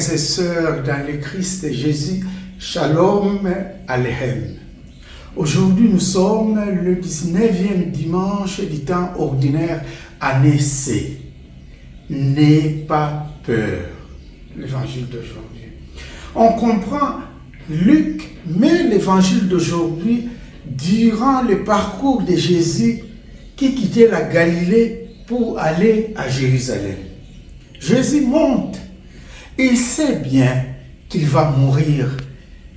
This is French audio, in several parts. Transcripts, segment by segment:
Frères et sœurs dans le Christ Jésus, Shalom Aleichem. Aujourd'hui, nous sommes le 19e dimanche du temps ordinaire, année C. N'aie pas peur. L'évangile d'aujourd'hui. On comprend Luc, mais l'évangile d'aujourd'hui, durant le parcours de Jésus qui quittait la Galilée pour aller à Jérusalem. Jésus monte. Il sait bien qu'il va mourir.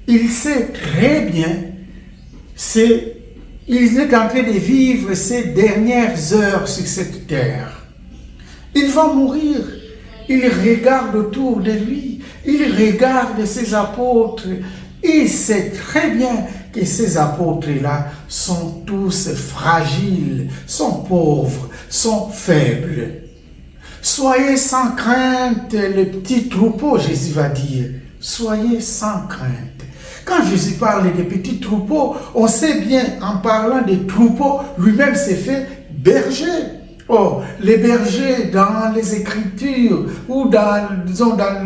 Il sait très bien, il est en train de vivre ses dernières heures sur cette terre. Il va mourir. Il regarde autour de lui. Il regarde ses apôtres. Il sait très bien que ces apôtres-là sont tous fragiles, sont pauvres, sont faibles. Soyez sans crainte, les petits troupeaux, Jésus va dire. Soyez sans crainte. Quand Jésus parle des petits troupeaux, on sait bien, en parlant des troupeaux, lui-même s'est fait berger. Oh, les bergers dans les Écritures ou dans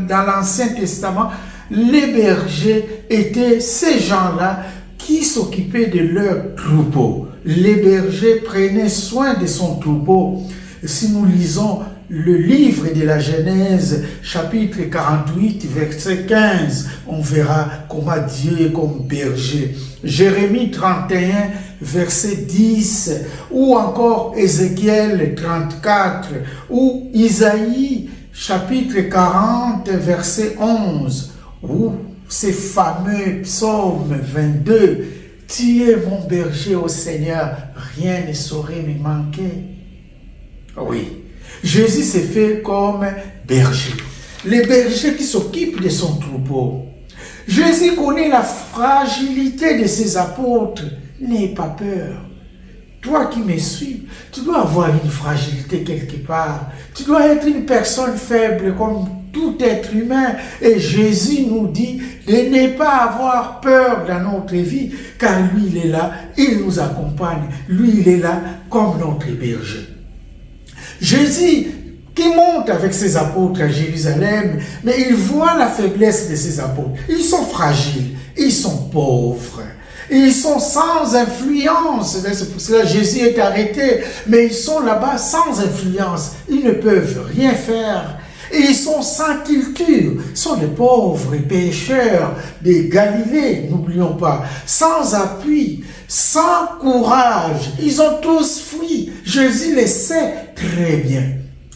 l'Ancien Testament, les bergers étaient ces gens-là qui s'occupaient de leurs troupeaux. Les bergers prenaient soin de son troupeau. Si nous lisons le livre de la Genèse, chapitre 48, verset 15, on verra comment Dieu est comme berger. Jérémie 31, verset 10, ou encore Ézéchiel 34, ou Isaïe, chapitre 40, verset 11, ou ces fameux psaumes 22, « Tu es mon berger, ô Seigneur, rien ne saurait me manquer. » Oui. Jésus s'est fait comme berger. Les bergers qui s'occupent de son troupeau. Jésus connaît la fragilité de ses apôtres. N'aie pas peur. Toi qui me suis, tu dois avoir une fragilité quelque part. Tu dois être une personne faible comme tout être humain. Et Jésus nous dit de ne pas avoir peur dans notre vie, car lui, il est là, il nous accompagne. Lui, il est là comme notre berger. Jésus qui monte avec ses apôtres à Jérusalem, mais il voit la faiblesse de ses apôtres. Ils sont fragiles, ils sont pauvres, ils sont sans influence. C'est pour cela que Jésus est arrêté, mais ils sont là-bas sans influence. Ils ne peuvent rien faire. Et ils sont sans culture, ce sont des pauvres pécheurs de Galilée, n'oublions pas, sans appui, sans courage. Ils ont tous fui. Jésus les sait très bien.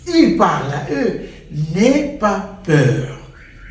Il parle à eux, n'aie pas peur.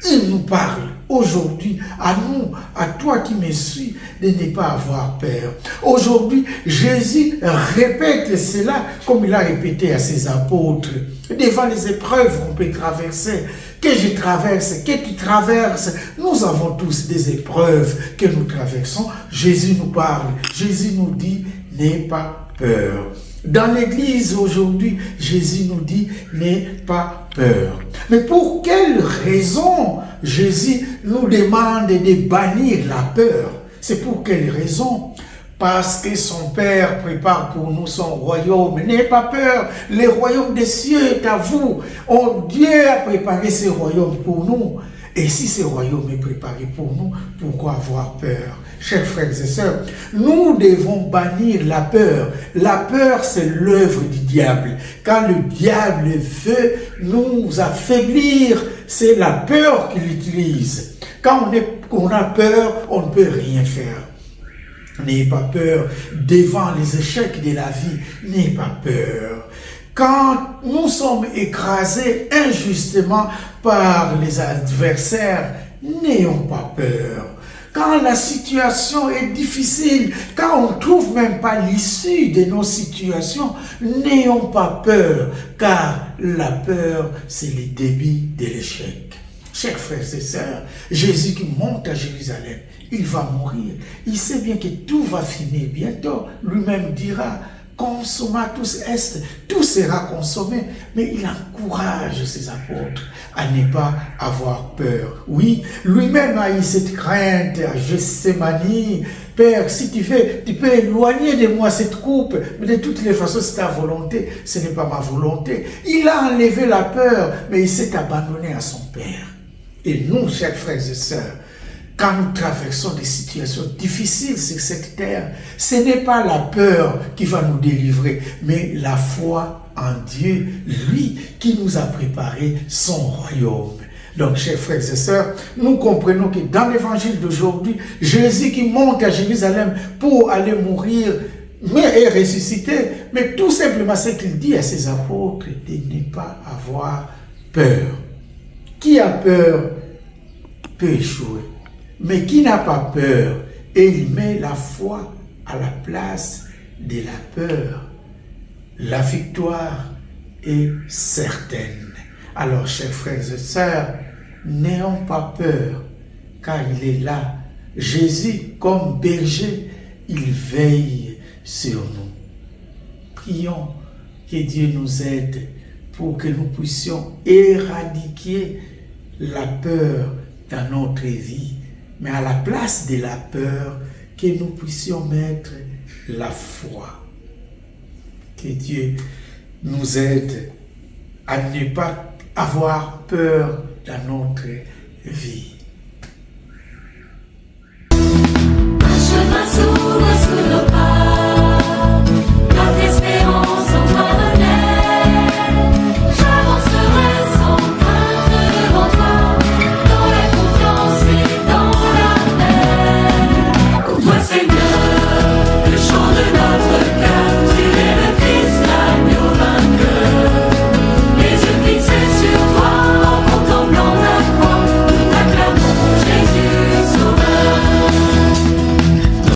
Il nous parle aujourd'hui, à nous, à toi qui me suis, de ne pas avoir peur. Aujourd'hui, Jésus répète cela comme il a répété à ses apôtres. Devant les épreuves qu'on peut traverser, que je traverse, que tu traverses, nous avons tous des épreuves que nous traversons. Jésus nous parle, Jésus nous dit, n'aie pas peur. Dans l'église aujourd'hui, Jésus nous dit, n'aie pas peur. Mais pour quelle raison Jésus nous demande de bannir la peur? C'est pour quelle raison? Parce que son Père prépare pour nous son royaume. N'ayez pas peur, le royaume des cieux est à vous. Oh, Dieu a préparé ce royaume pour nous. Et si ce royaume est préparé pour nous, pourquoi avoir peur? Chers frères et sœurs, nous devons bannir la peur. La peur, c'est l'œuvre du diable. Quand le diable veut nous affaiblir, c'est la peur qu'il utilise. Quand on a peur, on ne peut rien faire. N'ayez pas peur devant les échecs de la vie. N'ayez pas peur. Quand nous sommes écrasés injustement par les adversaires, n'ayons pas peur. Quand la situation est difficile, quand on ne trouve même pas l'issue de nos situations, n'ayons pas peur, car la peur, c'est le début de l'échec. Chers frères et sœurs, Jésus qui monte à Jérusalem, il va mourir. Il sait bien que tout va finir bientôt. Lui-même dira, consummatus est, tout sera consommé. Mais il encourage ses apôtres à ne pas avoir peur. Oui, lui-même a eu cette crainte à Gethsémani. Père, si tu veux, tu peux éloigner de moi cette coupe, mais de toutes les façons, c'est ta volonté, ce n'est pas ma volonté. Il a enlevé la peur, mais il s'est abandonné à son Père. Et nous, chers frères et sœurs, quand nous traversons des situations difficiles sur cette terre, ce n'est pas la peur qui va nous délivrer, mais la foi en Dieu, lui qui nous a préparé son royaume. Donc, chers frères et sœurs, nous comprenons que dans l'évangile d'aujourd'hui, Jésus qui monte à Jérusalem pour aller mourir et ressusciter, mais tout simplement ce qu'il dit à ses apôtres, de ne pas avoir peur. Qui a peur peut échouer, mais qui n'a pas peur et il met la foi à la place de la peur, la victoire est certaine. Alors, chers frères et sœurs, n'ayons pas peur, car il est là. Jésus, comme berger, il veille sur nous. Prions que Dieu nous aide pour que nous puissions éradiquer la peur dans notre vie, mais à la place de la peur, que nous puissions mettre la foi. Que Dieu nous aide à ne pas avoir peur dans notre vie.